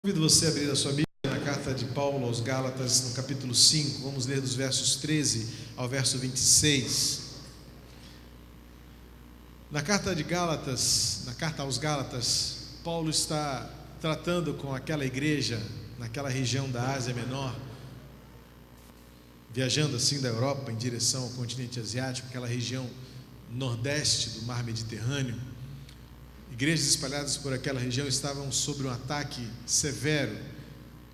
Convido você a abrir a sua Bíblia na carta de Paulo aos Gálatas, no capítulo 5, vamos ler dos versos 13 ao verso 26. Na carta aos Gálatas, Paulo está tratando com aquela igreja, naquela região da Ásia Menor, viajando assim da Europa em direção ao continente asiático, aquela região nordeste do mar Mediterrâneo. Igrejas espalhadas por aquela região estavam sob um ataque severo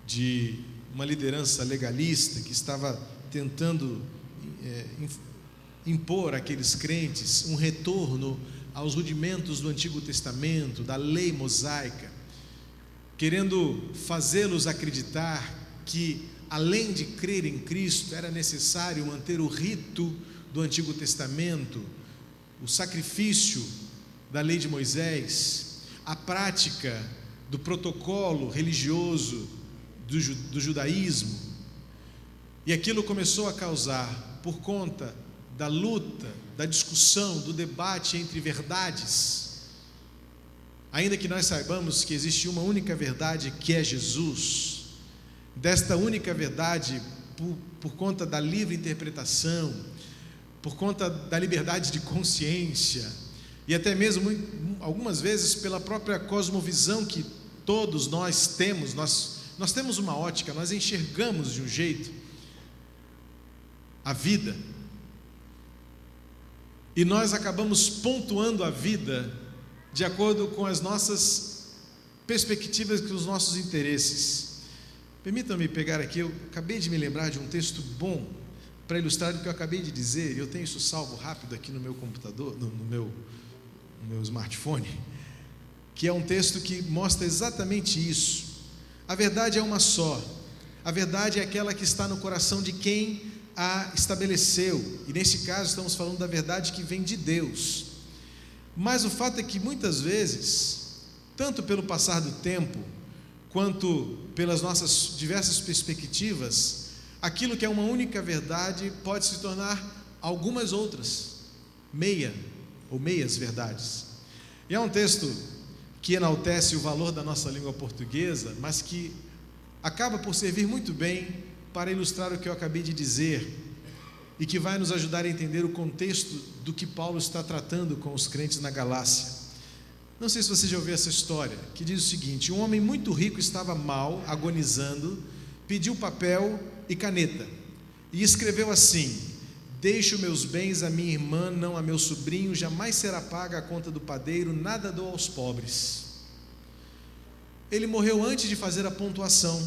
de uma liderança legalista que estava tentando impor àqueles crentes um retorno aos rudimentos do Antigo Testamento, da lei mosaica, querendo fazê-los acreditar que, além de crer em Cristo, era necessário manter o rito do Antigo Testamento, o sacrifício da lei de Moisés, a prática do protocolo religioso do judaísmo. E aquilo começou a causar, por conta da luta, da discussão, do debate entre verdades, ainda que nós saibamos que existe uma única verdade, que é Jesus, desta única verdade, por conta da livre interpretação, por conta da liberdade de consciência, e até mesmo, algumas vezes, pela própria cosmovisão que todos nós temos, nós temos uma ótica, nós enxergamos de um jeito a vida, e nós acabamos pontuando a vida de acordo com as nossas perspectivas, com os nossos interesses. Permitam-me pegar aqui, eu acabei de me lembrar de um texto bom, para ilustrar o que eu acabei de dizer. Eu tenho isso salvo rápido aqui no meu computador, no meu smartphone, que é um texto que mostra exatamente isso. A verdade é uma só. A verdade é aquela que está no coração de quem a estabeleceu, e nesse caso estamos falando da verdade que vem de Deus. Mas o fato é que muitas vezes, tanto pelo passar do tempo, quanto pelas nossas diversas perspectivas, aquilo que é uma única verdade pode se tornar algumas outras, meias verdades. E é um texto que enaltece o valor da nossa língua portuguesa, mas que acaba por servir muito bem para ilustrar o que eu acabei de dizer, e que vai nos ajudar a entender o contexto do que Paulo está tratando com os crentes na Galácia. Não sei se você já ouviu essa história, que diz o seguinte: um homem muito rico estava mal, agonizando, pediu papel e caneta, e escreveu assim: deixo meus bens a minha irmã, não a meu sobrinho, jamais será paga a conta do padeiro, nada dou aos pobres. Ele morreu antes de fazer a pontuação,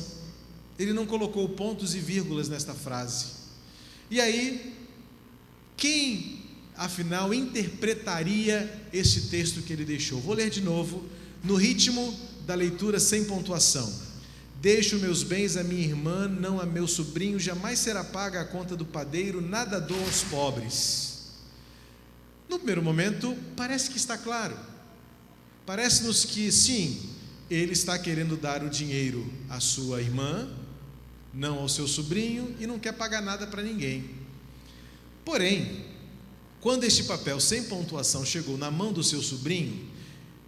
ele não colocou pontos e vírgulas nesta frase. E aí, quem afinal interpretaria esse texto que ele deixou? Vou ler de novo, no ritmo da leitura sem pontuação. Deixo meus bens a minha irmã, não a meu sobrinho, jamais será paga a conta do padeiro, nada dou aos pobres. No primeiro momento, parece que está claro. Parece-nos que sim, ele está querendo dar o dinheiro à sua irmã, não ao seu sobrinho, e não quer pagar nada para ninguém. Porém, quando este papel sem pontuação chegou na mão do seu sobrinho,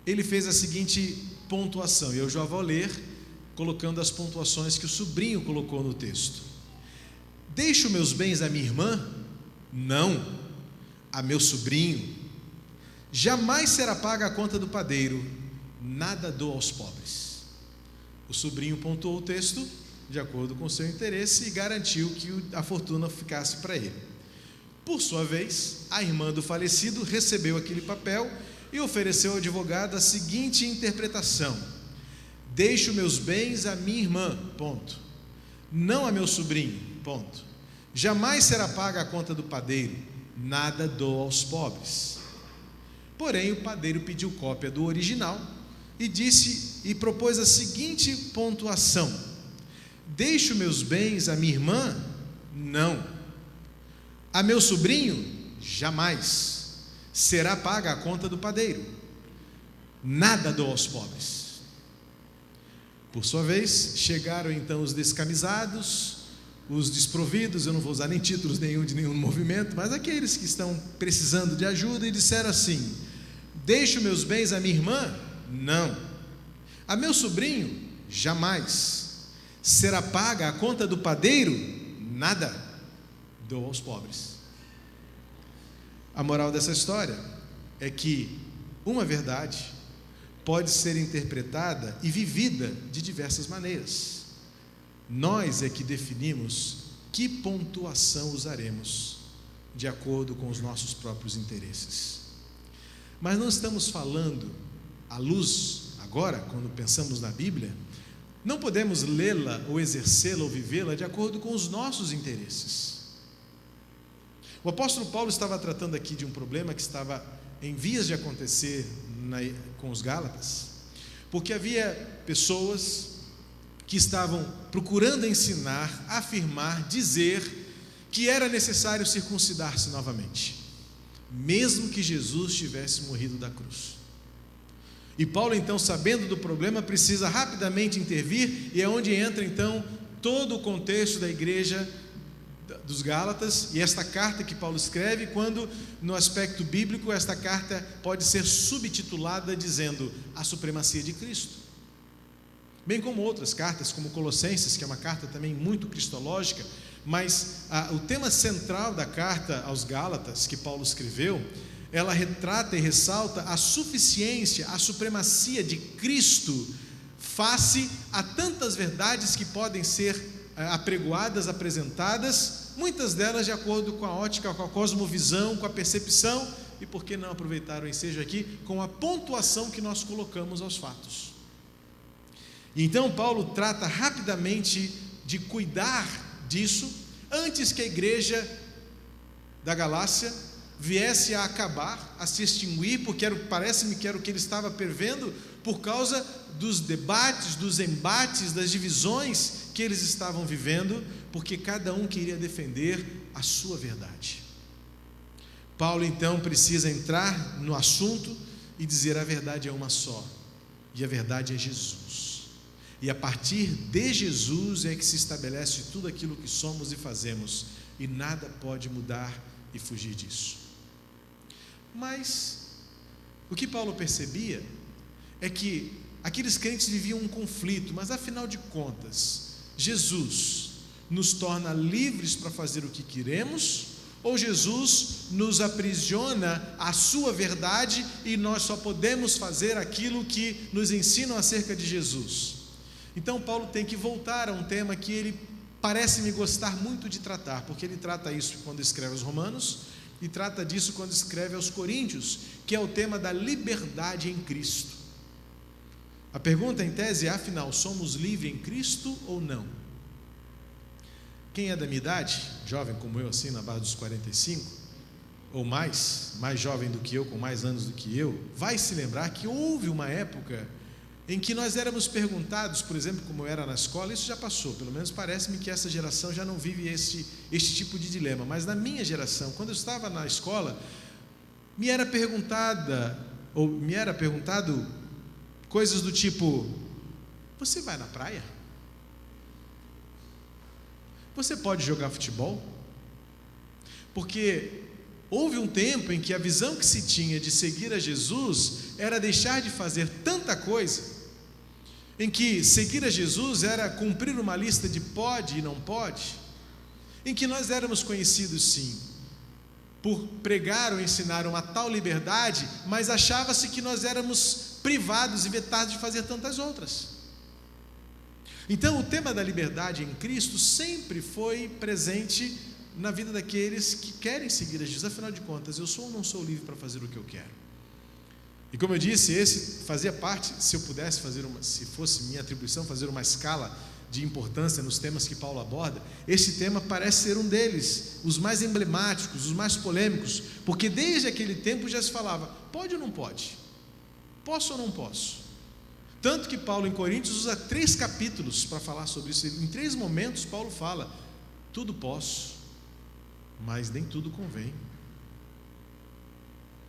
ele fez a seguinte pontuação, e eu já vou ler, colocando as pontuações que o sobrinho colocou no texto. Deixo meus bens a minha irmã? Não, a meu sobrinho. Jamais será paga a conta do padeiro, nada dou aos pobres. O sobrinho pontuou o texto de acordo com o seu interesse e garantiu que a fortuna ficasse para ele. Por sua vez, a irmã do falecido recebeu aquele papel e ofereceu ao advogado a seguinte interpretação: deixo meus bens a minha irmã, ponto, não a meu sobrinho, ponto. Jamais será paga a conta do padeiro, nada dou aos pobres. Porém, o padeiro pediu cópia do original e propôs a seguinte pontuação: deixo meus bens a minha irmã? Não. A meu sobrinho? Jamais. Será paga a conta do padeiro, nada dou aos pobres. Por sua vez, chegaram então os descamisados, os desprovidos, eu não vou usar nem títulos de nenhum movimento, mas aqueles que estão precisando de ajuda, e disseram assim: deixo meus bens a minha irmã? Não. A meu sobrinho? jamais. Será paga a conta do padeiro? Nada. Dou aos pobres. A moral dessa história é que uma verdade pode ser interpretada e vivida de diversas maneiras. Nós é que definimos que pontuação usaremos de acordo com os nossos próprios interesses. Mas não estamos falando à luz, agora, quando pensamos na Bíblia, não podemos lê-la ou exercê-la ou vivê-la de acordo com os nossos interesses. O apóstolo Paulo estava tratando aqui de um problema que estava em vias de acontecer com os Gálatas, porque havia pessoas que estavam procurando ensinar, afirmar, dizer que era necessário circuncidar-se novamente, mesmo que Jesus tivesse morrido da cruz. E Paulo, então, sabendo do problema, precisa rapidamente intervir, e é onde entra, então, todo o contexto da igreja dos Gálatas, e esta carta que Paulo escreve, quando, no aspecto bíblico, esta carta pode ser subtitulada dizendo a supremacia de Cristo. Bem como outras cartas, como Colossenses, que é uma carta também muito cristológica, mas o tema central da carta aos Gálatas, que Paulo escreveu, ela retrata e ressalta a suficiência, a supremacia de Cristo face a tantas verdades que podem ser apregoadas, apresentadas, muitas delas de acordo com a ótica, com a cosmovisão, com a percepção, e por que não aproveitar o ensejo aqui, com a pontuação que nós colocamos aos fatos. E então Paulo trata rapidamente de cuidar disso, antes que a igreja da Galácia viesse a acabar, a se extinguir, porque parece-me que era o que ele estava prevendo, por causa dos debates, dos embates, das divisões que eles estavam vivendo, porque cada um queria defender a sua verdade. Paulo então precisa entrar no assunto e dizer: a verdade é uma só, e a verdade é Jesus. E a partir de Jesus é que se estabelece tudo aquilo que somos e fazemos, e nada pode mudar e fugir disso. Mas o que Paulo percebia é que aqueles crentes viviam um conflito, mas afinal de contas, Jesus nos torna livres para fazer o que queremos, ou Jesus nos aprisiona à sua verdade e nós só podemos fazer aquilo que nos ensinam acerca de Jesus? Então Paulo tem que voltar a um tema que ele parece-me gostar muito de tratar, porque ele trata isso quando escreve aos Romanos e trata disso quando escreve aos Coríntios, que é o tema da liberdade em Cristo. A pergunta em tese é: afinal, somos livres em Cristo ou não? Quem é da minha idade, jovem como eu, assim, na base dos 45, ou mais jovem do que eu, com mais anos do que eu, vai se lembrar que houve uma época em que nós éramos perguntados, por exemplo, como era na escola. Isso já passou, pelo menos parece-me que essa geração já não vive este tipo de dilema, mas na minha geração, quando eu estava na escola, me era perguntado coisas do tipo: você vai na praia? Você pode jogar futebol? Porque houve um tempo em que a visão que se tinha de seguir a Jesus era deixar de fazer tanta coisa, em que seguir a Jesus era cumprir uma lista de pode e não pode, em que nós éramos conhecidos sim por pregar ou ensinar uma tal liberdade, mas achava-se que nós éramos privados e vetados de fazer tantas outras. Então o tema da liberdade em Cristo sempre foi presente na vida daqueles que querem seguir a Jesus. Afinal de contas, eu sou ou não sou livre para fazer o que eu quero? E como eu disse, esse fazia parte, se eu pudesse se fosse minha atribuição, fazer uma escala de importância nos temas que Paulo aborda, este tema parece ser um deles, os mais emblemáticos, os mais polêmicos, porque desde aquele tempo já se falava: pode ou não pode? Posso ou não posso? Tanto que Paulo em Coríntios usa 3 capítulos para falar sobre isso. Em 3 momentos Paulo fala: tudo posso, mas nem tudo convém.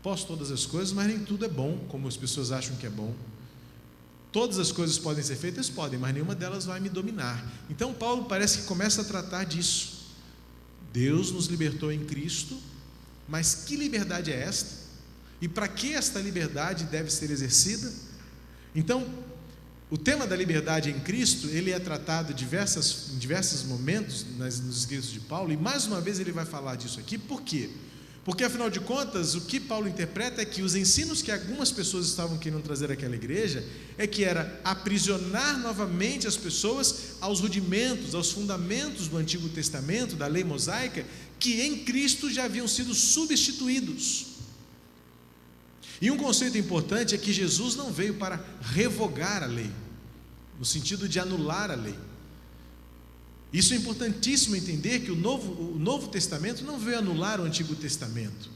Posso todas as coisas, mas nem tudo é bom, como as pessoas acham que é bom. Todas as coisas podem ser feitas? Podem, mas nenhuma delas vai me dominar. Então Paulo parece que começa a tratar disso. Deus nos libertou em Cristo, mas que liberdade é esta? E para que esta liberdade deve ser exercida? Então, O tema da liberdade em Cristo, ele é tratado em diversos momentos nos escritos de Paulo, e mais uma vez ele vai falar disso aqui. Por quê? Porque afinal de contas, o que Paulo interpreta é que os ensinos que algumas pessoas estavam querendo trazer àquela igreja, é que era aprisionar novamente as pessoas aos rudimentos, aos fundamentos do Antigo Testamento, da lei mosaica, que em Cristo já haviam sido substituídos. E um conceito importante é que Jesus não veio para revogar a lei, no sentido de anular a lei. Isso é importantíssimo entender, que o Novo Testamento não veio anular o Antigo Testamento.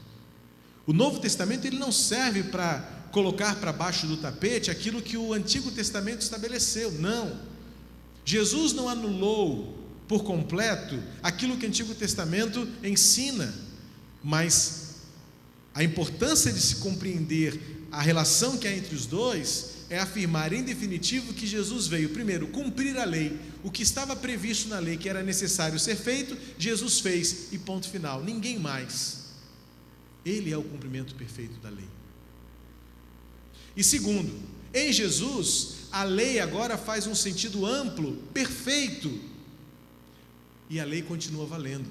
O Novo Testamento ele não serve para colocar para baixo do tapete aquilo que o Antigo Testamento estabeleceu, não. Jesus não anulou por completo aquilo que o Antigo Testamento ensina, mas a importância de se compreender a relação que há entre os dois é afirmar em definitivo que Jesus veio, primeiro, cumprir a lei. O que estava previsto na lei, que era necessário ser feito, Jesus fez, e ponto final, ninguém mais. Ele é o cumprimento perfeito da lei. E segundo, em Jesus, a lei agora faz um sentido amplo, perfeito, e a lei continua valendo,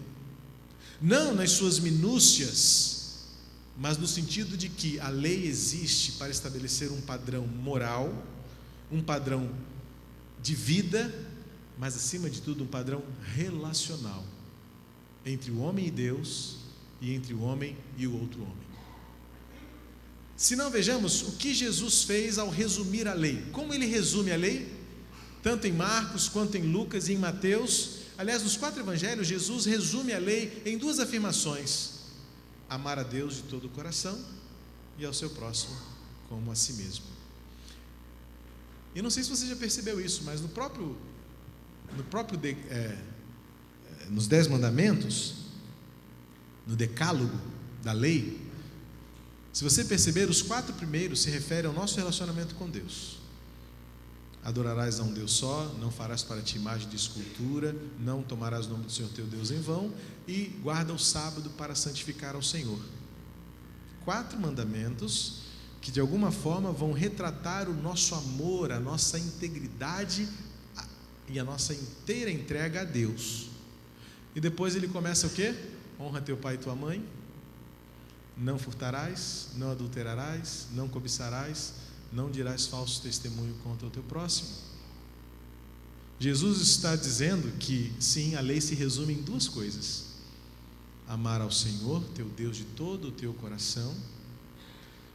não nas suas minúcias, mas no sentido de que a lei existe para estabelecer um padrão moral, um padrão de vida, mas acima de tudo um padrão relacional entre o homem e Deus, e entre o homem e o outro homem. Se não, vejamos o que Jesus fez ao resumir a lei. Como ele resume a lei? Tanto em Marcos, quanto em Lucas e em Mateus. Aliás, nos 4 evangelhos, Jesus resume a lei em 2 afirmações: amar a Deus de todo o coração e ao seu próximo como a si mesmo. Eu não sei se você já percebeu isso, mas nos 10 mandamentos, no decálogo da lei, se você perceber, os 4 primeiros se referem ao nosso relacionamento com Deus. Adorarás a um Deus só, não farás para ti imagem de escultura, não tomarás o nome do Senhor teu Deus em vão, e guarda o sábado para santificar ao Senhor. 4 mandamentos que de alguma forma vão retratar o nosso amor, a nossa integridade e a nossa inteira entrega a Deus. E depois ele começa o quê? Honra teu pai e tua mãe, não furtarás, não adulterarás, não cobiçarás, não dirás falso testemunho contra o teu próximo. Jesus está dizendo que sim, a lei se resume em 2 coisas: amar ao Senhor teu Deus de todo o teu coração.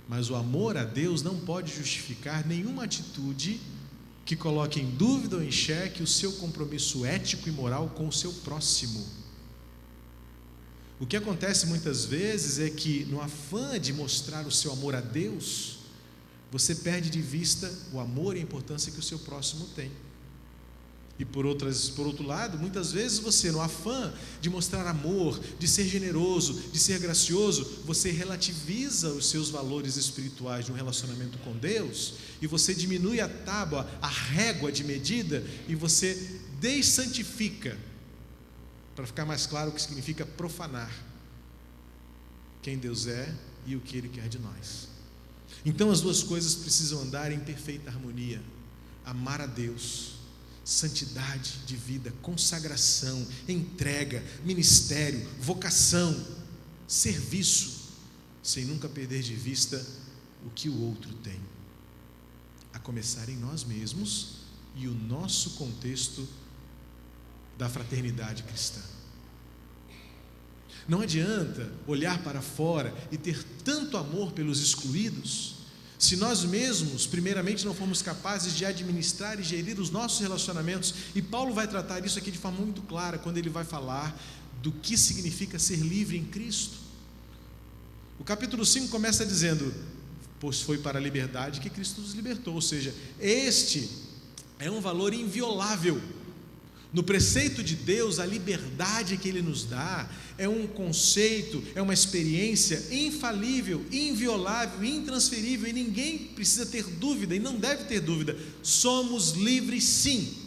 Mas o amor a Deus não pode justificar nenhuma atitude que coloque em dúvida ou em xeque o seu compromisso ético e moral com o seu próximo. O que acontece muitas vezes é que, no afã de mostrar o seu amor a Deus, você perde de vista o amor e a importância que o seu próximo tem. E por outro lado, muitas vezes você, no afã de mostrar amor, de ser generoso, de ser gracioso, você relativiza os seus valores espirituais de um relacionamento com Deus, e você diminui a tábua, a régua de medida, e você dessantifica, para ficar mais claro o que significa profanar quem Deus é e o que Ele quer de nós. Então as 2 coisas precisam andar em perfeita harmonia: amar a Deus, santidade de vida, consagração, entrega, ministério, vocação, serviço, sem nunca perder de vista o que o outro tem, a começar em nós mesmos e o nosso contexto da fraternidade cristã. Não adianta olhar para fora e ter tanto amor pelos excluídos, se nós mesmos, primeiramente, não formos capazes de administrar e gerir os nossos relacionamentos. E Paulo vai tratar isso aqui de forma muito clara, quando ele vai falar do que significa ser livre em Cristo. O capítulo 5 começa dizendo: pois foi para a liberdade que Cristo nos libertou. Ou seja, este é um valor inviolável. No preceito de Deus, a liberdade que Ele nos dá é um conceito, é uma experiência infalível, inviolável, intransferível, e ninguém precisa ter dúvida, e não deve ter dúvida: somos livres sim.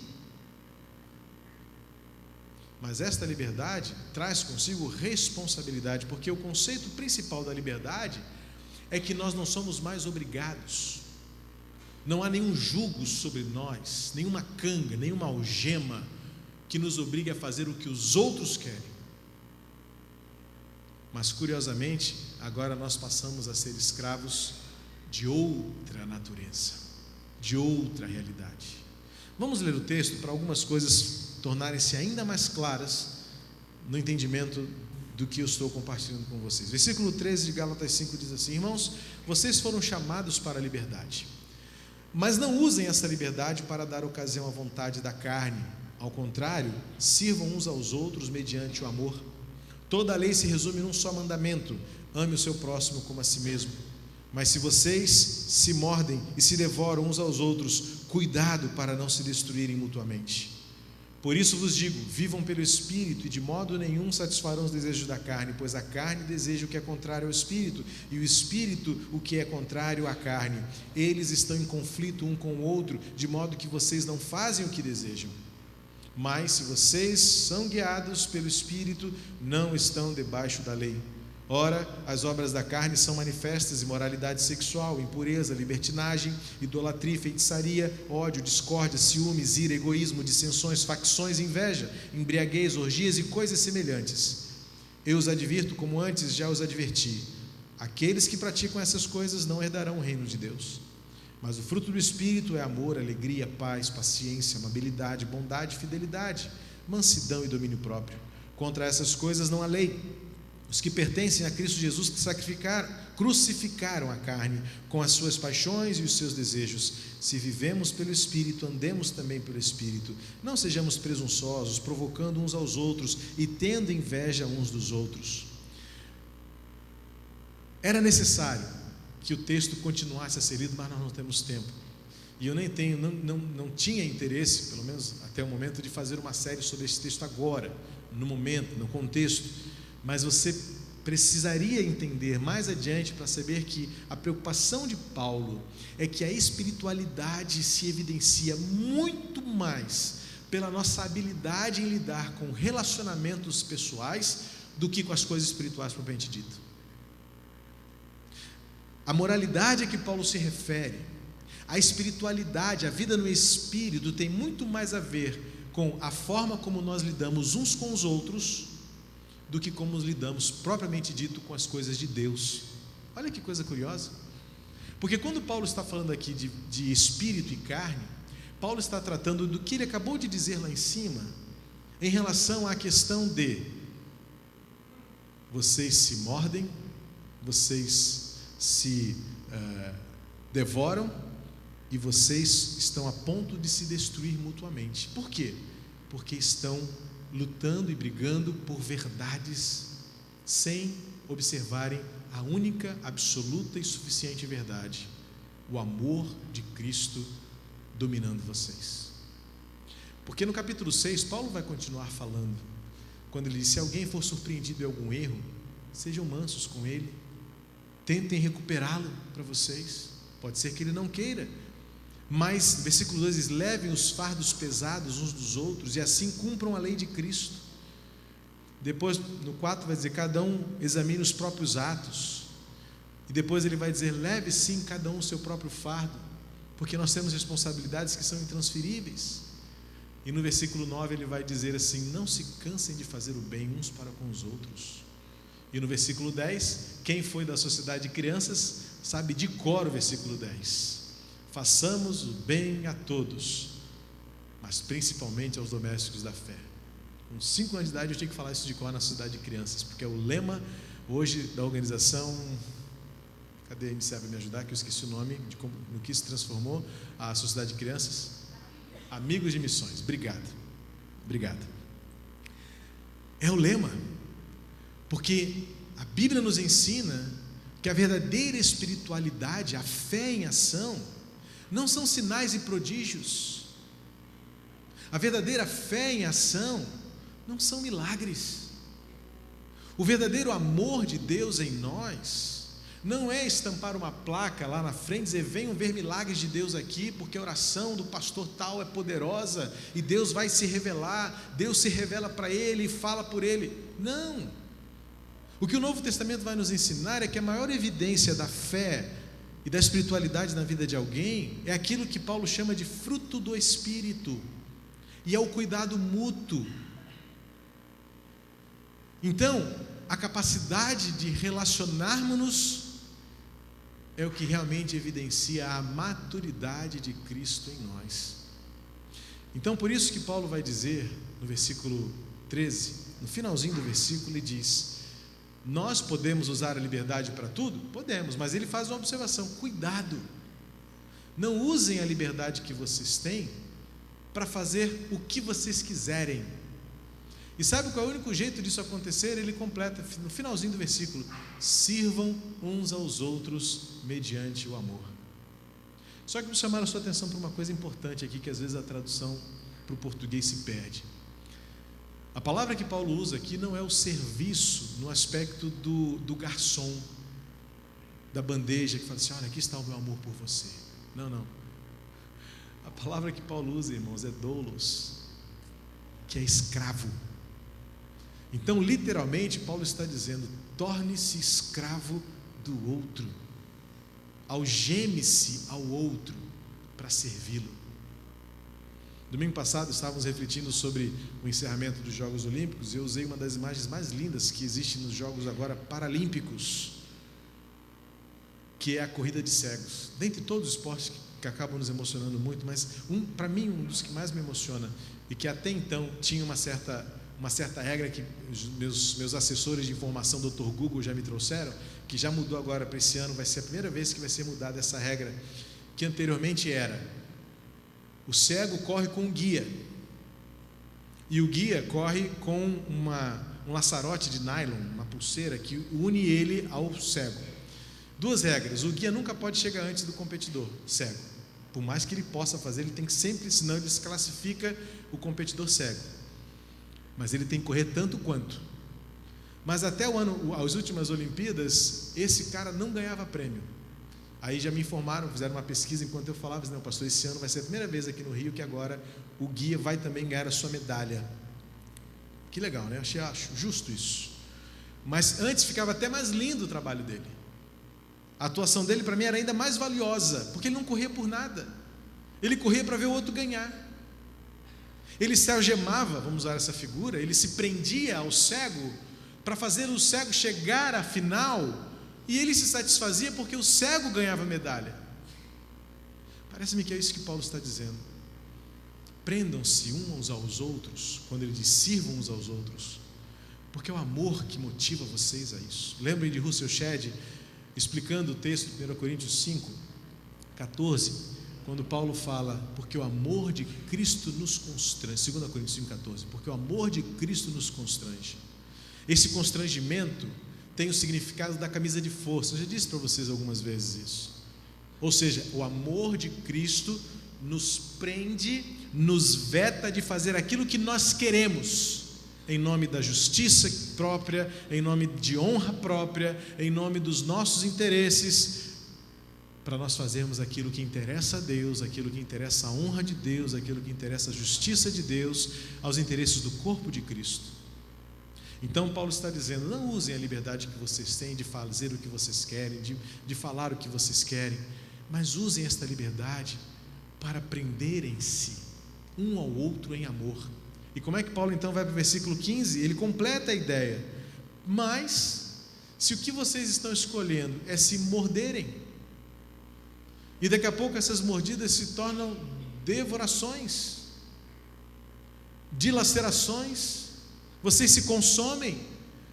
Mas esta liberdade traz consigo responsabilidade, porque o conceito principal da liberdade é que nós não somos mais obrigados. Não há nenhum jugo sobre nós, nenhuma canga, nenhuma algema que nos obrigue a fazer o que os outros querem. Mas curiosamente, agora nós passamos a ser escravos de outra natureza, de outra realidade. Vamos ler o texto para algumas coisas tornarem-se ainda mais claras no entendimento do que eu estou compartilhando com vocês. Versículo 13 de Gálatas 5 diz assim: irmãos, vocês foram chamados para a liberdade, mas não usem essa liberdade para dar ocasião à vontade da carne. Ao contrário, sirvam uns aos outros mediante o amor. Toda a lei se resume num só mandamento: ame o seu próximo como a si mesmo. Mas se vocês se mordem e se devoram uns aos outros, cuidado para não se destruírem mutuamente. Por isso vos digo, vivam pelo Espírito, e de modo nenhum satisfarão os desejos da carne, pois a carne deseja o que é contrário ao Espírito, e o Espírito o que é contrário à carne. Eles estão em conflito um com o outro, de modo que vocês não fazem o que desejam. Mas se vocês são guiados pelo Espírito, não estão debaixo da lei. Ora, as obras da carne são manifestas: imoralidade sexual, impureza, libertinagem, idolatria, feitiçaria, ódio, discórdia, ciúmes, ira, egoísmo, dissensões, facções, inveja, embriaguez, orgias e coisas semelhantes. Eu os advirto, como antes já os adverti: aqueles que praticam essas coisas não herdarão o reino de Deus. Mas o fruto do Espírito é amor, alegria, paz, paciência, amabilidade, bondade, fidelidade, mansidão e domínio próprio. Contra essas coisas não há lei. Os que pertencem a Cristo Jesus crucificaram a carne com as suas paixões e os seus desejos. Se vivemos pelo Espírito, andemos também pelo Espírito. Não sejamos presunçosos, provocando uns aos outros e tendo inveja uns dos outros. Era necessário que o texto continuasse a ser lido, mas nós não temos tempo. E eu nem tenho, não tinha interesse, pelo menos até o momento, de fazer uma série sobre esse texto agora, no momento, no contexto. Mas você precisaria entender mais adiante para saber que a preocupação de Paulo é que a espiritualidade se evidencia muito mais pela nossa habilidade em lidar com relacionamentos pessoais do que com as coisas espirituais propriamente dito. A moralidade a que Paulo se refere, a espiritualidade, a vida no Espírito, tem muito mais a ver com a forma como nós lidamos uns com os outros do que como lidamos, propriamente dito, com as coisas de Deus. Olha que coisa curiosa, porque quando Paulo está falando aqui de espírito e carne, Paulo está tratando do que ele acabou de dizer lá em cima, em relação à questão de vocês se mordem, vocês se devoram e vocês estão a ponto de se destruir mutuamente. Por quê? Porque estão lutando e brigando por verdades sem observarem a única, absoluta e suficiente verdade: o amor de Cristo dominando vocês. Porque no capítulo 6, Paulo vai continuar falando, quando ele diz: se alguém for surpreendido em algum erro, sejam mansos com ele, tentem recuperá-lo para vocês. Pode ser que ele não queira, mas, versículo 2 diz: levem os fardos pesados uns dos outros e assim cumpram a lei de Cristo. Depois, no 4 vai dizer: cada um examine os próprios atos. E depois ele vai dizer: leve sim cada um o seu próprio fardo, porque nós temos responsabilidades que são intransferíveis. E no versículo 9 ele vai dizer assim: não se cansem de fazer o bem uns para com os outros. E no versículo 10, quem foi da sociedade de crianças sabe de cor o versículo 10: façamos o bem a todos, mas principalmente aos domésticos da fé. Com 5 anos de idade eu tinha que falar isso de cor na sociedade de crianças, porque é o lema hoje da organização. Cadê a inicial para me ajudar, que eu esqueci o nome, no que se transformou a sociedade de crianças? Amigos de Missões. Obrigado. É o lema, porque a Bíblia nos ensina que a verdadeira espiritualidade, a fé em ação, não são sinais e prodígios. A verdadeira fé em ação não são milagres. O verdadeiro amor de Deus em nós não é estampar uma placa lá na frente e dizer: venham ver milagres de Deus aqui, porque a oração do pastor tal é poderosa e Deus vai se revelar, Deus se revela para ele e fala por ele. Não. O que o Novo Testamento vai nos ensinar é que a maior evidência da fé e da espiritualidade na vida de alguém é aquilo que Paulo chama de fruto do Espírito, e é o cuidado mútuo. Então, a capacidade de relacionarmos-nos é o que realmente evidencia a maturidade de Cristo em nós. Então, por isso que Paulo vai dizer no versículo 13, no finalzinho do versículo, ele diz: nós podemos usar a liberdade para tudo? Podemos, mas ele faz uma observação: cuidado, não usem a liberdade que vocês têm para fazer o que vocês quiserem. E sabe qual é o único jeito disso acontecer? Ele completa no finalzinho do versículo: sirvam uns aos outros mediante o amor. Só que me chamaram a sua atenção para uma coisa importante aqui, que às vezes a tradução para o português se perde. A palavra que Paulo usa aqui não é o serviço no aspecto do garçom, da bandeja, que fala assim: olha, aqui está o meu amor por você. Não. A palavra que Paulo usa, irmãos, é doulos, que é escravo. Então, literalmente, Paulo está dizendo: torne-se escravo do outro, algeme-se ao outro para servi-lo. Domingo passado estávamos refletindo sobre o encerramento dos Jogos Olímpicos, e eu usei uma das imagens mais lindas que existe nos Jogos agora paralímpicos, que é a corrida de cegos. Dentre todos os esportes que acabam nos emocionando muito, mas para mim um dos que mais me emociona, e que até então tinha uma certa regra que meus assessores de informação, Dr. Google, já me trouxeram, que já mudou agora para esse ano. Vai ser a primeira vez que vai ser mudada essa regra, que anteriormente era: o cego corre com um guia, e o guia corre com um laçarote de nylon, uma pulseira que une ele ao cego. Duas regras: o guia nunca pode chegar antes do competidor cego, por mais que ele possa fazer, ele tem que sempre, senão ele desclassifica o competidor cego, mas ele tem que correr tanto quanto. Mas até as últimas Olimpíadas, esse cara não ganhava prêmio. Aí já me informaram, fizeram uma pesquisa enquanto eu falava: não, pastor, esse ano vai ser a primeira vez aqui no Rio que agora o guia vai também ganhar a sua medalha. Que legal, né? Acho justo isso. Mas antes ficava até mais lindo o trabalho dele. A atuação dele para mim era ainda mais valiosa, porque ele não corria por nada, ele corria para ver o outro ganhar. Ele se algemava, vamos usar essa figura, ele se prendia ao cego para fazer o cego chegar à final, e ele se satisfazia porque o cego ganhava medalha. Parece-me que é isso que Paulo está dizendo. Prendam-se uns aos outros, quando ele diz sirvam uns aos outros, porque é o amor que motiva vocês a isso. Lembrem de Russell Shedd explicando o texto de 1 Coríntios 5, 14, quando Paulo fala: porque o amor de Cristo nos constrange. 2 Coríntios 5, 14, porque o amor de Cristo nos constrange. Esse constrangimento tem o significado da camisa de força. Eu já disse para vocês algumas vezes isso. Ou seja, o amor de Cristo nos prende, nos veta de fazer aquilo que nós queremos, em nome da justiça própria, em nome de honra própria, em nome dos nossos interesses, para nós fazermos aquilo que interessa a Deus, aquilo que interessa a honra de Deus, aquilo que interessa a justiça de Deus, aos interesses do corpo de Cristo. Então Paulo está dizendo: não usem a liberdade que vocês têm de fazer o que vocês querem, de falar o que vocês querem, mas usem esta liberdade para prenderem-se um ao outro em amor. E como é que Paulo então vai para o versículo 15? Ele completa a ideia: mas se o que vocês estão escolhendo é se morderem, e daqui a pouco essas mordidas se tornam devorações, dilacerações, vocês se consomem,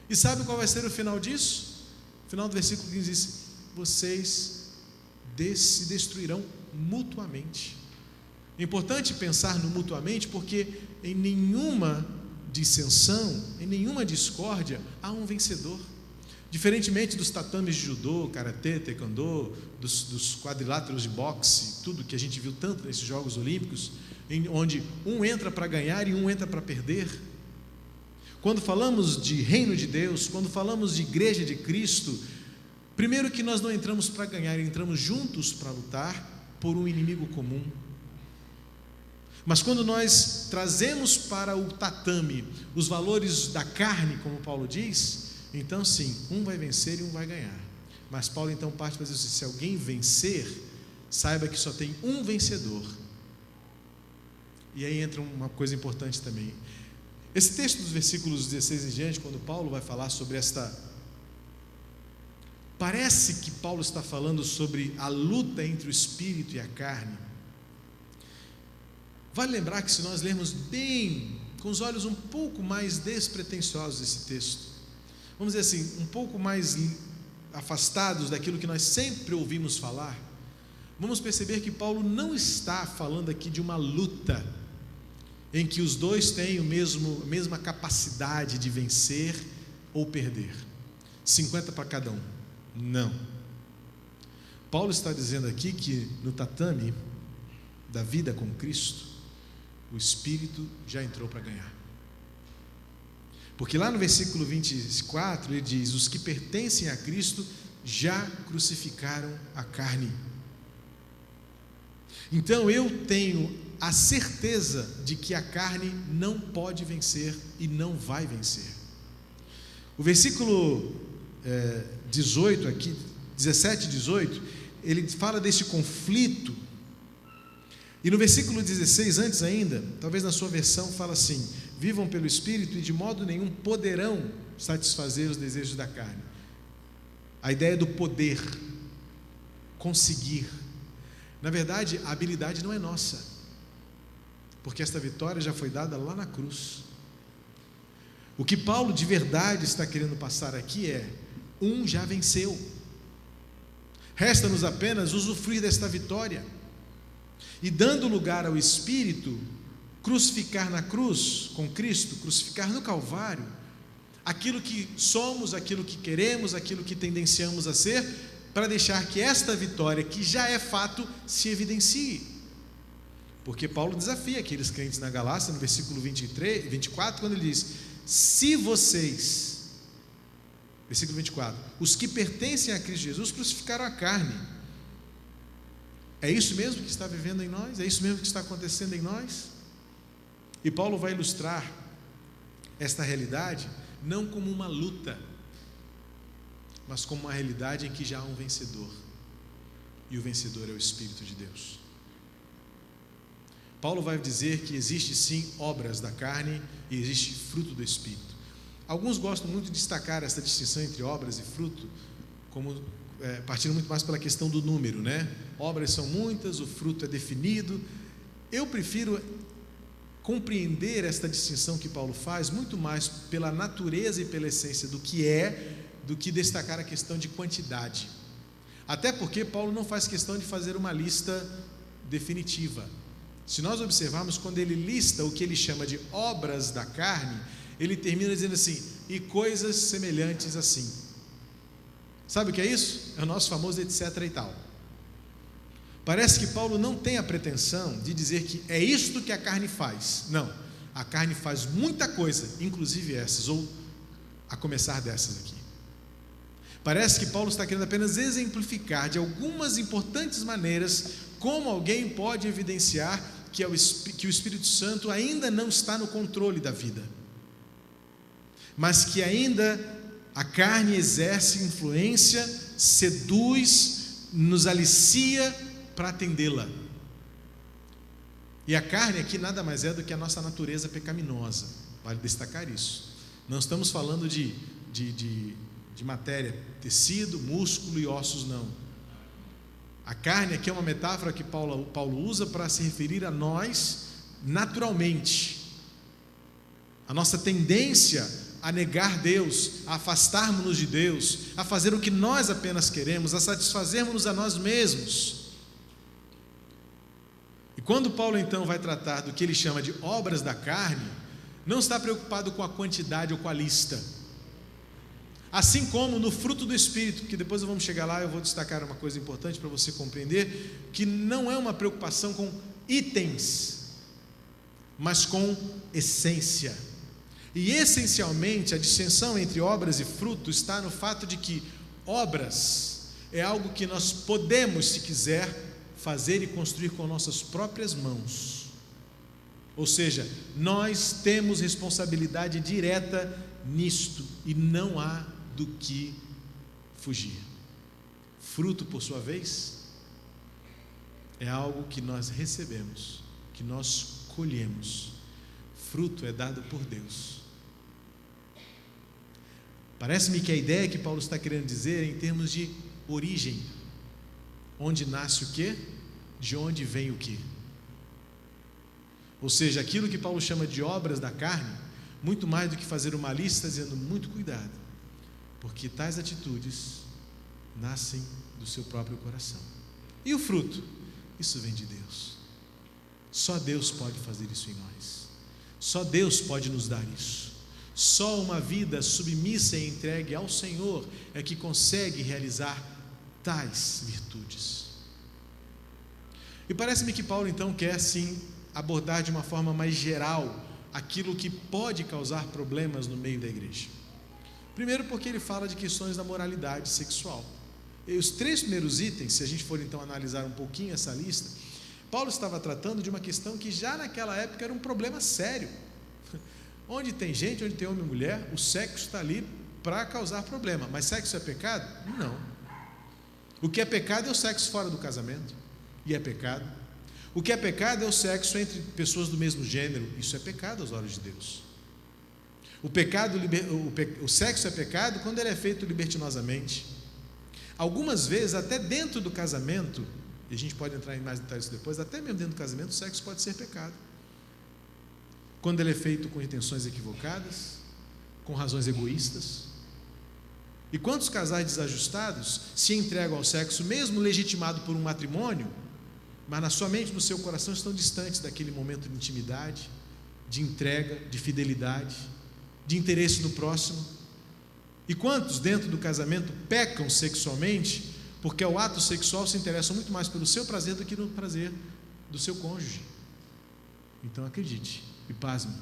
e sabe qual vai ser o final disso? O final do versículo 15 diz: vocês se destruirão mutuamente. É importante pensar no mutuamente, porque em nenhuma dissensão, em nenhuma discórdia há um vencedor. Diferentemente dos tatames de judô, karatê, taekwondo, dos quadriláteros de boxe, tudo que a gente viu tanto nesses Jogos Olímpicos, onde um entra para ganhar e um entra para perder. Quando falamos de reino de Deus, quando falamos de igreja de Cristo, primeiro que nós não entramos para ganhar, entramos juntos para lutar por um inimigo comum. Mas quando nós trazemos para o tatame os valores da carne, como Paulo diz, então sim, um vai vencer e um vai ganhar. Mas Paulo então parte para dizer assim: se alguém vencer, saiba que só tem um vencedor. E aí entra uma coisa importante também. Esse texto dos versículos 16 em diante, quando Paulo vai falar sobre parece que Paulo está falando sobre a luta entre o espírito e a carne. Vale lembrar que, se nós lermos bem, com os olhos um pouco mais despretensiosos esse texto, vamos dizer assim, um pouco mais afastados daquilo que nós sempre ouvimos falar, vamos perceber que Paulo não está falando aqui de uma luta em que os dois têm a mesma capacidade de vencer ou perder, 50 para cada um. Não. Paulo está dizendo aqui que no tatame da vida com Cristo, o Espírito já entrou para ganhar. Porque lá no versículo 24 ele diz: os que pertencem a Cristo já crucificaram a carne. Então eu tenho a certeza de que a carne não pode vencer e não vai vencer. O versículo 18 aqui, 17 e 18, ele fala desse conflito. E no versículo 16, antes ainda, talvez na sua versão, fala assim: vivam pelo Espírito e de modo nenhum poderão satisfazer os desejos da carne. A ideia do poder, conseguir. Na verdade, a habilidade não é nossa, porque esta vitória já foi dada lá na cruz. O que Paulo de verdade está querendo passar aqui é: um já venceu, resta-nos apenas usufruir desta vitória, e dando lugar ao Espírito, crucificar na cruz com Cristo, crucificar no Calvário, aquilo que somos, aquilo que queremos, aquilo que tendenciamos a ser, para deixar que esta vitória, que já é fato, se evidencie. Porque Paulo desafia aqueles crentes na Galácia, no versículo 24, quando ele diz: se vocês, versículo 24, os que pertencem a Cristo Jesus crucificaram a carne. É isso mesmo que está vivendo em nós? É isso mesmo que está acontecendo em nós? E Paulo vai ilustrar esta realidade não como uma luta, mas como uma realidade em que já há um vencedor, e o vencedor é o Espírito de Deus. Paulo vai dizer que existe sim obras da carne e existe fruto do Espírito. Alguns gostam muito de destacar essa distinção entre obras e fruto, como partindo muito mais pela questão do número, né? Obras são muitas, o fruto é definido. Eu prefiro compreender esta distinção que Paulo faz muito mais pela natureza e pela essência do que destacar a questão de quantidade. Até porque Paulo não faz questão de fazer uma lista definitiva. Se nós observarmos, quando ele lista o que ele chama de obras da carne, ele termina dizendo assim: e coisas semelhantes assim. Sabe o que é isso? É o nosso famoso etc e tal. Parece que Paulo não tem a pretensão de dizer que é isto que a carne faz. Não, a carne faz muita coisa, inclusive essas, ou a começar dessas aqui. Parece que Paulo está querendo apenas exemplificar de algumas importantes maneiras como alguém pode evidenciar que o Espírito Santo ainda não está no controle da vida, mas que ainda a carne exerce influência, seduz, nos alicia para atendê-la. E a carne aqui nada mais é do que a nossa natureza pecaminosa, vale destacar isso. Não estamos falando de matéria, tecido, músculo e ossos, não. A carne aqui é uma metáfora que Paulo usa para se referir a nós naturalmente, a nossa tendência a negar Deus, a afastarmos-nos de Deus, a fazer o que nós apenas queremos, a satisfazermos a nós mesmos. E quando Paulo então vai tratar do que ele chama de obras da carne, não está preocupado com a quantidade ou com a lista. Assim como no fruto do Espírito, que depois vamos chegar lá, eu vou destacar uma coisa importante para você compreender, que não é uma preocupação com itens, mas com essência. E essencialmente a distinção entre obras e fruto está no fato de que obras é algo que nós podemos, se quiser, fazer e construir com nossas próprias mãos. Ou seja, nós temos responsabilidade direta nisto e não há do que fugir. Fruto, por sua vez, é algo que nós recebemos, que nós colhemos. Fruto é dado por Deus. Parece-me que a ideia que Paulo está querendo dizer é em termos de origem. Onde nasce o quê? De onde vem o quê? Ou seja, aquilo que Paulo chama de obras da carne, muito mais do que fazer uma lista, está dizendo muito cuidado, porque tais atitudes nascem do seu próprio coração. E o fruto? Isso vem de Deus. Só Deus pode fazer isso em nós. Só Deus pode nos dar isso. Só uma vida submissa e entregue ao Senhor é que consegue realizar tais virtudes. E parece-me que Paulo então quer sim abordar de uma forma mais geral aquilo que pode causar problemas no meio da igreja. Primeiro, porque ele fala de questões da moralidade sexual. E os 3 primeiros itens, se a gente for então analisar um pouquinho essa lista, Paulo estava tratando de uma questão que já naquela época era um problema sério. Onde tem gente, onde tem homem e mulher, o sexo está ali para causar problema. Mas sexo é pecado? Não. O que é pecado é o sexo fora do casamento, e é pecado. O que é pecado é o sexo entre pessoas do mesmo gênero, isso é pecado aos olhos de Deus. O sexo é pecado quando ele é feito libertinosamente. Algumas vezes, até dentro do casamento, e a gente pode entrar em mais detalhes depois, até mesmo dentro do casamento, o sexo pode ser pecado. Quando ele é feito com intenções equivocadas, com razões egoístas. E quantos casais desajustados se entregam ao sexo, mesmo legitimado por um matrimônio, mas na sua mente, no seu coração, estão distantes daquele momento de intimidade, de entrega, de fidelidade, de interesse no próximo. E quantos dentro do casamento pecam sexualmente, porque ao ato sexual se interessam muito mais pelo seu prazer do que no prazer do seu cônjuge. Então acredite e pasme,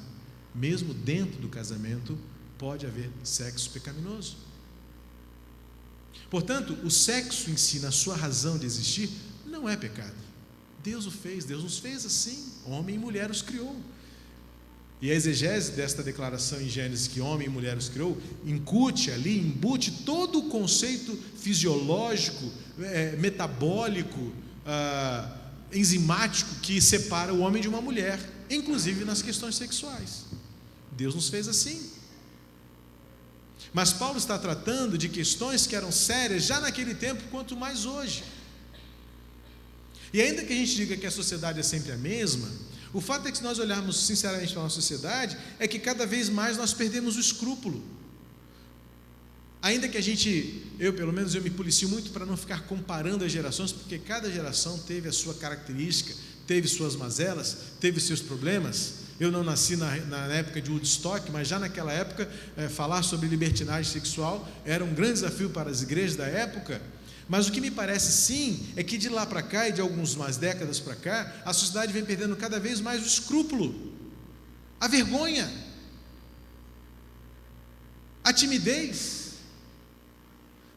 mesmo dentro do casamento pode haver sexo pecaminoso. Portanto, o sexo em si, na sua razão de existir, não é pecado. Deus o fez, Deus nos fez assim, homem e mulher os criou. E a exegese desta declaração em Gênesis, que homem e mulher os criou, embute todo o conceito fisiológico, metabólico, enzimático que separa o homem de uma mulher, inclusive nas questões sexuais. Deus nos fez assim. Mas Paulo está tratando de questões que eram sérias já naquele tempo, quanto mais hoje. E ainda que a gente diga que a sociedade é sempre a mesma, o fato é que, se nós olharmos sinceramente para a nossa sociedade, é que cada vez mais nós perdemos o escrúpulo. Ainda que pelo menos eu me policio muito para não ficar comparando as gerações, porque cada geração teve a sua característica, teve suas mazelas, teve seus problemas. Eu não nasci na época de Woodstock, mas já naquela época, falar sobre libertinagem sexual era um grande desafio para as igrejas da época. Mas o que me parece sim, é que de lá para cá e de algumas décadas para cá, a sociedade vem perdendo cada vez mais o escrúpulo, a vergonha, a timidez.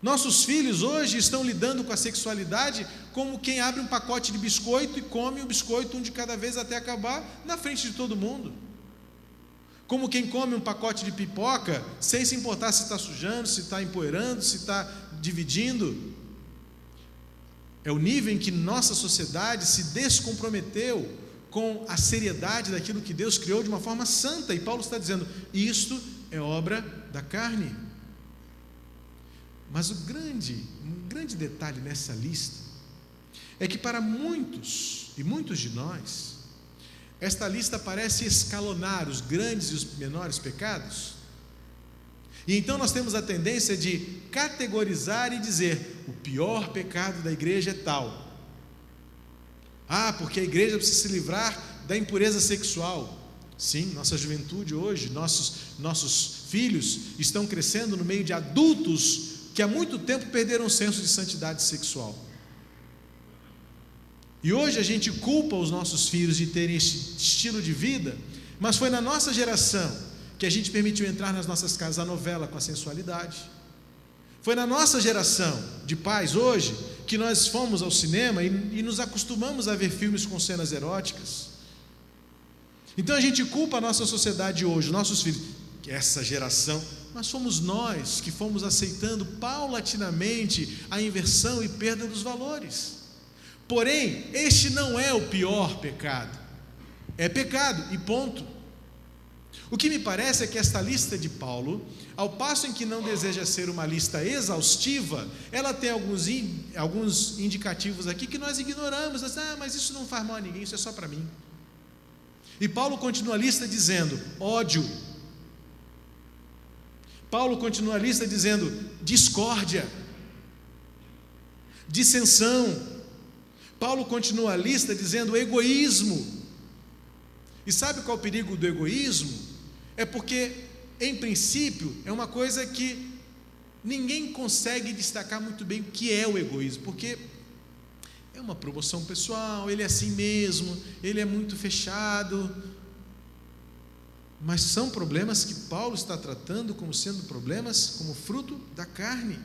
Nossos filhos hoje estão lidando com a sexualidade como quem abre um pacote de biscoito e come o biscoito um de cada vez até acabar na frente de todo mundo. Como quem come um pacote de pipoca sem se importar se está sujando, se está empoeirando, se está dividindo. É o nível em que nossa sociedade se descomprometeu com a seriedade daquilo que Deus criou de uma forma santa. E Paulo está dizendo, isto é obra da carne. Mas um grande detalhe nessa lista é que para muitos, e muitos de nós, esta lista parece escalonar os grandes e os menores pecados. E então nós temos a tendência de categorizar e dizer, o pior pecado da igreja é tal. Porque a igreja precisa se livrar da impureza sexual. Sim, nossa juventude hoje, nossos filhos estão crescendo no meio de adultos que há muito tempo perderam o senso de santidade sexual. E hoje a gente culpa os nossos filhos de terem esse estilo de vida, mas foi na nossa geração que a gente permitiu entrar nas nossas casas a novela com a sensualidade. Foi na nossa geração de pais hoje que nós fomos ao cinema e nos acostumamos a ver filmes com cenas eróticas. Então a gente culpa a nossa sociedade hoje, nossos filhos, que essa geração mas fomos nós que fomos aceitando paulatinamente a inversão e perda dos valores. Porém, este não é o pior pecado. É pecado e ponto. O que me parece é que esta lista de Paulo, ao passo em que não deseja ser uma lista exaustiva, ela tem alguns indicativos aqui que nós ignoramos. Mas isso não faz mal a ninguém, isso é só para mim. E Paulo continua a lista dizendo ódio. Paulo continua a lista dizendo discórdia, dissensão. Paulo continua a lista dizendo egoísmo. E sabe qual é o perigo do egoísmo? É porque, em princípio, é uma coisa que ninguém consegue destacar muito bem o que é o egoísmo, porque é uma promoção pessoal, ele é assim mesmo, ele é muito fechado. Mas são problemas que Paulo está tratando como sendo problemas como fruto da carne.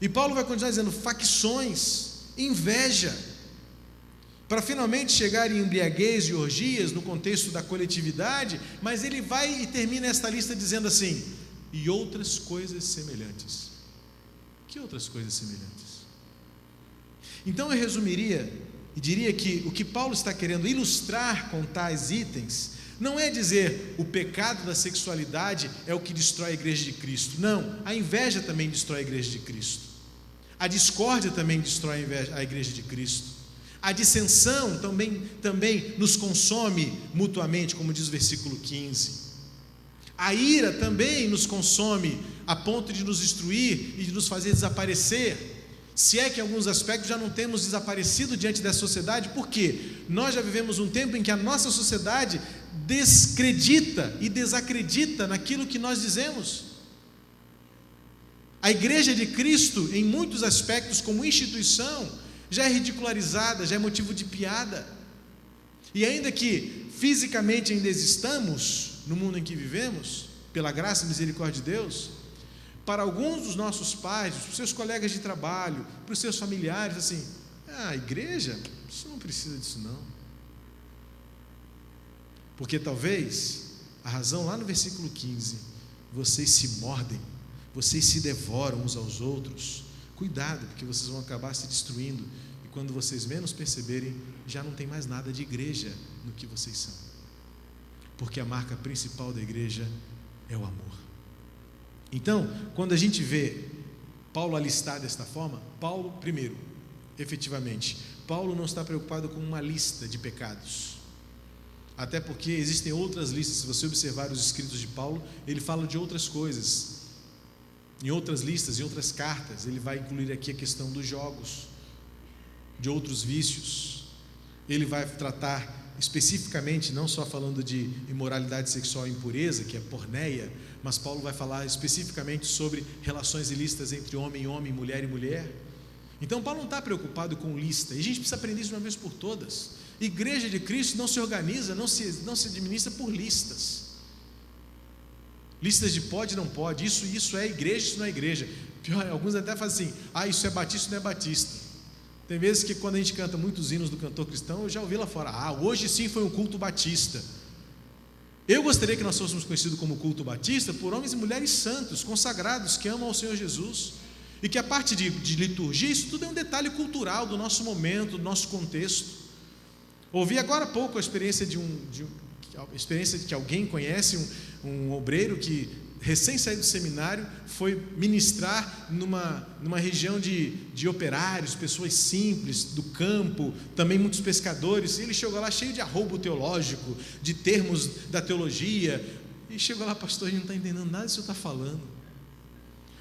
E Paulo vai continuar dizendo facções, inveja, para finalmente chegar em embriaguez e orgias no contexto da coletividade, mas ele vai e termina esta lista dizendo assim, e outras coisas semelhantes. Que outras coisas semelhantes? Então eu resumiria e diria que o que Paulo está querendo ilustrar com tais itens não é dizer o pecado da sexualidade é o que destrói a igreja de Cristo. Não, a inveja também destrói a igreja de Cristo. A discórdia também destrói a igreja de Cristo. A dissensão também nos consome mutuamente, como diz o versículo 15. A ira também nos consome a ponto de nos destruir e de nos fazer desaparecer. Se é que em alguns aspectos já não temos desaparecido diante da sociedade, porque nós já vivemos um tempo em que a nossa sociedade descredita e desacredita naquilo que nós dizemos. A igreja de Cristo, em muitos aspectos, como instituição, já é ridicularizada, já é motivo de piada. E ainda que fisicamente ainda existamos no mundo em que vivemos, pela graça e misericórdia de Deus, para alguns dos nossos pais, para os seus colegas de trabalho, para os seus familiares, assim, a igreja, isso não precisa disso não. Porque talvez, a razão lá no versículo 15, vocês se mordem, vocês se devoram uns aos outros. Cuidado, porque vocês vão acabar se destruindo, e quando vocês menos perceberem, já não tem mais nada de igreja no que vocês são, porque a marca principal da igreja é o amor. Então, quando a gente vê Paulo alistar desta forma, Paulo, primeiro, efetivamente, Paulo não está preocupado com uma lista de pecados, até porque existem outras listas. Se você observar os escritos de Paulo, ele fala de outras coisas. Em outras listas, em outras cartas, ele vai incluir aqui a questão dos jogos, de outros vícios. Ele vai tratar especificamente, não só falando de imoralidade sexual e impureza, que é porneia, mas Paulo vai falar especificamente sobre relações ilícitas entre homem e homem, mulher e mulher. Então Paulo não está preocupado com lista, e a gente precisa aprender isso de uma vez por todas. Igreja de Cristo não se organiza, não se administra por listas. Listas de pode e não pode, isso é igreja, isso não é igreja. Pior, alguns até fazem assim, isso é batista, isso não é batista. Tem vezes que quando a gente canta muitos hinos do cantor cristão, eu já ouvi lá fora, hoje sim foi um culto batista. Eu gostaria que nós fôssemos conhecidos como culto batista por homens e mulheres santos, consagrados, que amam ao Senhor Jesus, e que a parte de liturgia, isso tudo é um detalhe cultural do nosso momento, do nosso contexto. Ouvi agora há pouco a experiência de que alguém conhece, um obreiro que recém saído do seminário foi ministrar numa região de operários, pessoas simples do campo, também muitos pescadores, e ele chegou lá cheio de arroubo teológico, de termos da teologia, e chegou lá, pastor, a gente não está entendendo nada do que o senhor está falando.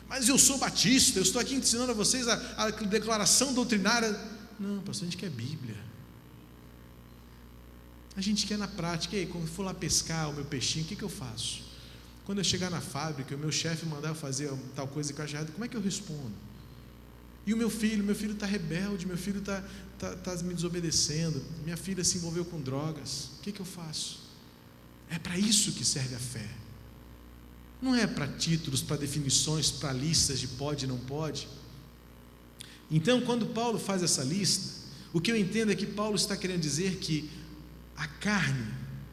Mas eu sou batista, eu estou aqui ensinando a vocês a declaração doutrinária. Não, pastor, a gente quer Bíblia. A gente quer na prática. E aí, quando eu for lá pescar o meu peixinho, o que eu faço? Quando eu chegar na fábrica, o meu chefe mandar eu fazer tal coisa que eu acho errado, como é que eu respondo? E o meu filho está rebelde, meu filho está me desobedecendo, minha filha se envolveu com drogas, o que eu faço? É para isso que serve a fé. Não é para títulos, para definições, para listas de pode e não pode. Então, quando Paulo faz essa lista, o que eu entendo é que Paulo está querendo dizer que a carne,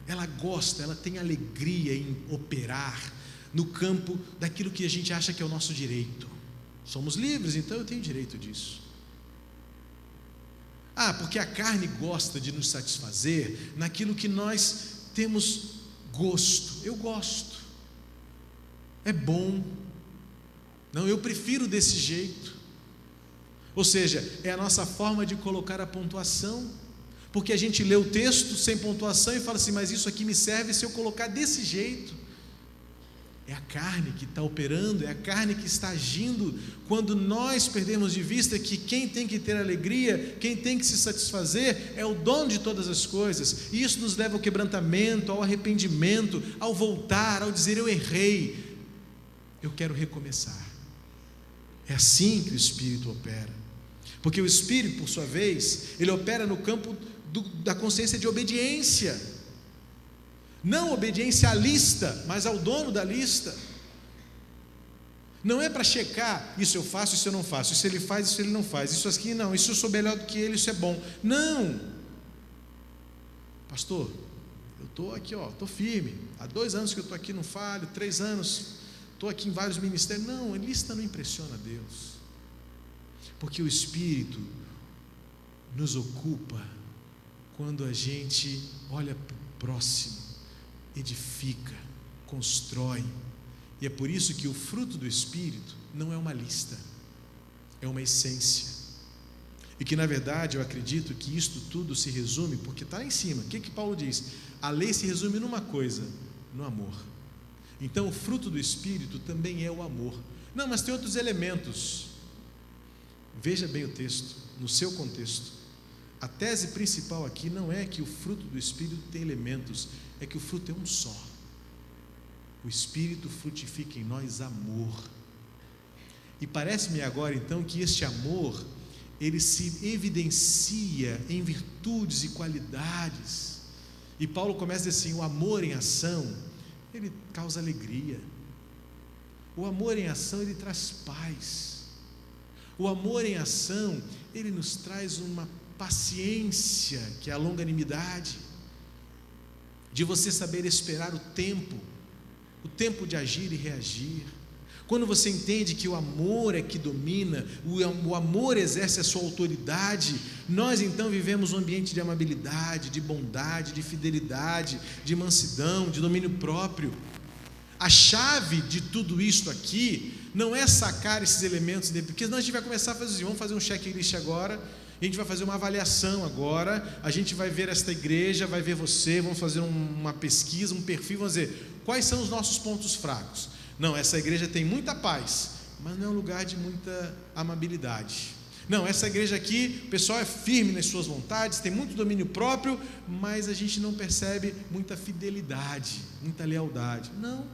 ela gosta, ela tem alegria em operar. no campo daquilo que a gente acha que é o nosso direito. Somos livres, então eu tenho direito disso. Porque a carne gosta de nos satisfazer naquilo que nós temos gosto. Eu gosto, é bom, não, eu prefiro desse jeito. Ou seja, é a nossa forma de colocar a pontuação, porque a gente lê o texto sem pontuação e fala assim, mas isso aqui me serve se eu colocar desse jeito. É a carne que está operando, é a carne que está agindo, quando nós perdemos de vista que quem tem que ter alegria, quem tem que se satisfazer, é o dono de todas as coisas, e isso nos leva ao quebrantamento, ao arrependimento, ao voltar, ao dizer, eu errei, eu quero recomeçar. É assim que o Espírito opera, porque o Espírito, por sua vez, ele opera no campo da consciência de obediência, não obediência à lista, mas ao dono da lista. Não é para checar, isso eu faço, isso eu não faço, isso ele faz, isso ele não faz, isso aqui não, isso eu sou melhor do que ele, isso é bom. Não, pastor, eu estou aqui, estou firme, há 2 anos que eu estou aqui, não falho, 3 anos, estou aqui em vários ministérios. Não, a lista não impressiona a Deus, porque o Espírito nos ocupa quando a gente olha para o próximo, edifica, constrói. E é por isso que o fruto do Espírito não é uma lista, é uma essência. E que na verdade eu acredito que isto tudo se resume, porque está lá em cima, o que Paulo diz? A lei se resume numa coisa, no amor. Então o fruto do Espírito também é o amor. Não, mas tem outros elementos. Veja bem o texto, no seu contexto. A tese principal aqui não é que o fruto do Espírito tem elementos, é que o fruto é um só. O Espírito frutifica em nós amor. E parece-me agora então que este amor, ele se evidencia em virtudes e qualidades. E Paulo começa assim, o amor em ação, ele causa alegria. O amor em ação, ele traz paz. O amor em ação, ele nos traz uma paciência, que é a longanimidade, de você saber esperar o tempo de agir e reagir. Quando você entende que o amor é que domina, o amor exerce a sua autoridade, nós então vivemos um ambiente de amabilidade, de bondade, de fidelidade, de mansidão, de domínio próprio. A chave de tudo isto aqui não é sacar esses elementos, porque senão a gente vai começar a fazer assim, vamos fazer um checklist agora, a gente vai fazer uma avaliação agora, a gente vai ver esta igreja, vai ver você, vamos fazer uma pesquisa, um perfil, vamos dizer, quais são os nossos pontos fracos? Não, essa igreja tem muita paz, mas não é um lugar de muita amabilidade. Não, essa igreja aqui, o pessoal é firme nas suas vontades, tem muito domínio próprio, mas a gente não percebe muita fidelidade, muita lealdade. Não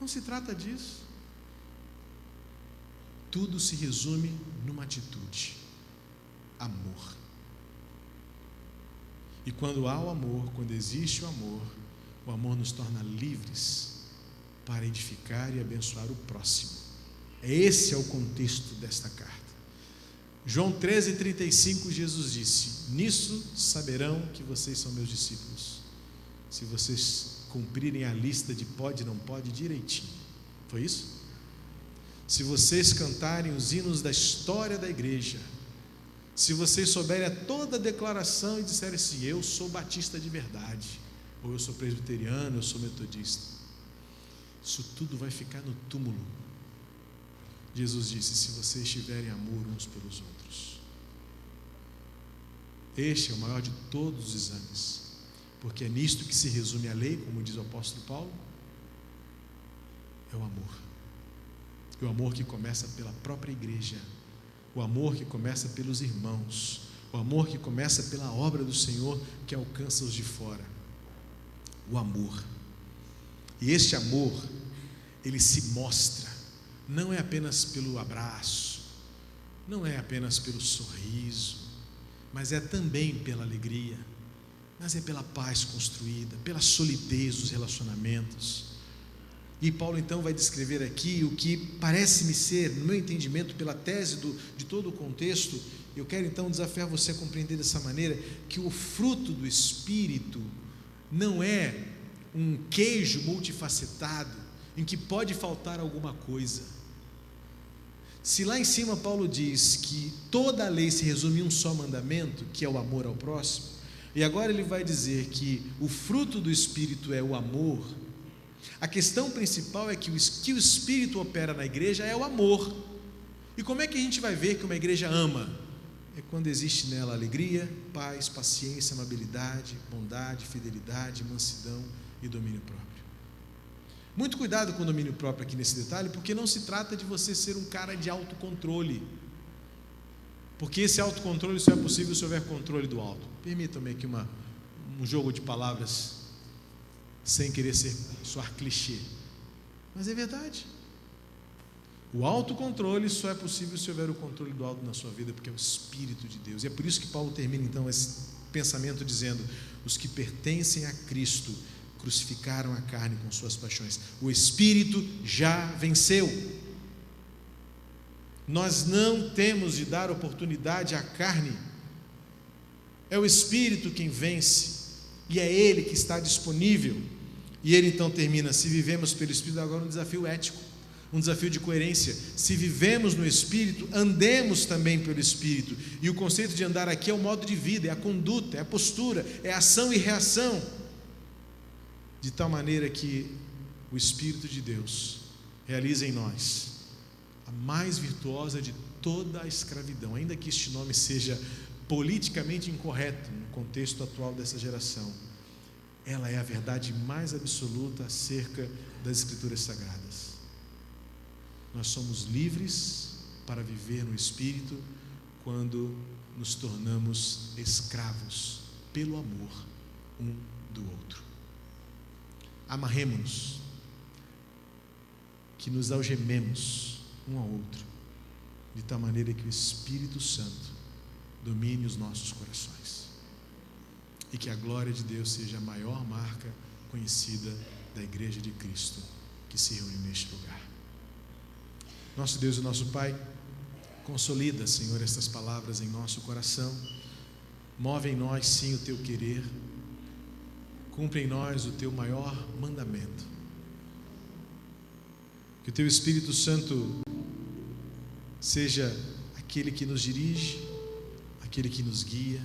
se trata disso. Tudo se resume numa atitude: amor. E quando há o amor, quando existe o amor nos torna livres para edificar e abençoar o próximo. Esse é o contexto desta carta. João 13:35, Jesus disse: nisso saberão que vocês são meus discípulos, se vocês cumprirem a lista de pode e não pode direitinho. Foi isso? Se vocês cantarem os hinos da história da igreja, se vocês souberem toda a declaração e disserem assim, eu sou batista de verdade, ou eu sou presbiteriano, eu sou metodista, isso tudo vai ficar no túmulo. Jesus disse, se vocês tiverem amor uns pelos outros. Este é o maior de todos os exames, porque é nisto que se resume a lei, como diz o apóstolo Paulo, é o amor. E o amor que começa pela própria igreja, o amor que começa pelos irmãos, o amor que começa pela obra do Senhor que alcança os de fora. O amor. E este amor, ele se mostra, não é apenas pelo abraço, não é apenas pelo sorriso, mas é também pela alegria, mas é pela paz construída, pela solidez dos relacionamentos. E Paulo então vai descrever aqui o que parece-me ser, no meu entendimento, pela tese de todo o contexto. Eu quero então desafiar você a compreender dessa maneira, que o fruto do Espírito não é um queijo multifacetado, em que pode faltar alguma coisa. Se lá em cima Paulo diz que toda a lei se resume em um só mandamento, que é o amor ao próximo, e agora ele vai dizer que o fruto do Espírito é o amor, a questão principal é que o Espírito opera na igreja é o amor. E como é que a gente vai ver que uma igreja ama? É quando existe nela alegria, paz, paciência, amabilidade, bondade, fidelidade, mansidão e domínio próprio. Muito cuidado com o domínio próprio aqui nesse detalhe, porque não se trata de você ser um cara de autocontrole, porque esse autocontrole só é possível se houver controle do alto. Permitam-me aqui um jogo de palavras, sem querer soar clichê, mas é verdade. O autocontrole só é possível se houver o controle do alto na sua vida, porque é o Espírito de Deus. E é por isso que Paulo termina então esse pensamento dizendo: os que pertencem a Cristo crucificaram a carne com suas paixões. O Espírito já venceu. Nós não temos de dar oportunidade à carne. É o Espírito quem vence, e é Ele que está disponível. E ele então termina: se vivemos pelo Espírito, agora um desafio ético, um desafio de coerência. Se vivemos no Espírito, andemos também pelo Espírito. E o conceito de andar aqui é o modo de vida, é a conduta, é a postura, é a ação e reação, de tal maneira que o Espírito de Deus realiza em nós a mais virtuosa de toda a escravidão, ainda que este nome seja politicamente incorreto no contexto atual dessa geração. Ela é a verdade mais absoluta acerca das Escrituras Sagradas. Nós somos livres para viver no Espírito quando nos tornamos escravos pelo amor um do outro. Amarremo-nos, que nos algememos um ao outro, de tal maneira que o Espírito Santo domine os nossos corações, e que a glória de Deus seja a maior marca conhecida da Igreja de Cristo que se reúne neste lugar. Nosso Deus e nosso Pai, consolida, Senhor, estas palavras em nosso coração. Move em nós, sim, o Teu querer. Cumpre em nós o Teu maior mandamento. Que o Teu Espírito Santo seja aquele que nos dirige, aquele que nos guia,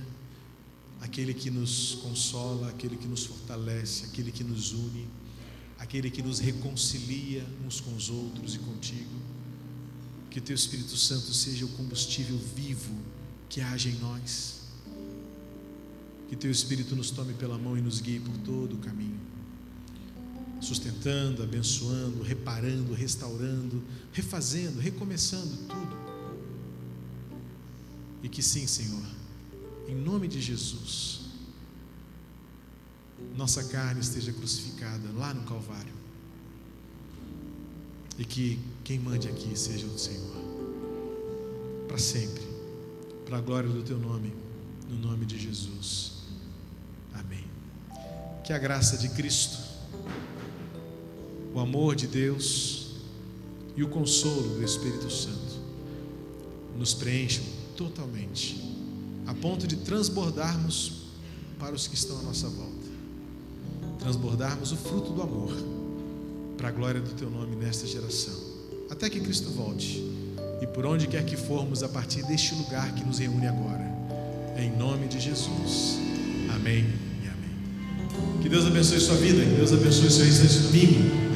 aquele que nos consola, aquele que nos fortalece, aquele que nos une, aquele que nos reconcilia uns com os outros e contigo. Que o Teu Espírito Santo seja o combustível vivo que age em nós. Que Teu Espírito nos tome pela mão e nos guie por todo o caminho, sustentando, abençoando, reparando, restaurando, refazendo, recomeçando tudo. E que sim, Senhor, em nome de Jesus, nossa carne esteja crucificada lá no Calvário, e que quem mande aqui seja o Senhor, para sempre, para a glória do Teu nome, no nome de Jesus. Amém. Que a graça de Cristo, o amor de Deus e o consolo do Espírito Santo nos preencham totalmente, a ponto de transbordarmos para os que estão à nossa volta, transbordarmos o fruto do amor para a glória do Teu nome nesta geração, até que Cristo volte, e por onde quer que formos a partir deste lugar que nos reúne agora, em nome de Jesus. Amém e amém. Que Deus abençoe sua vida, que Deus abençoe seu restante domingo.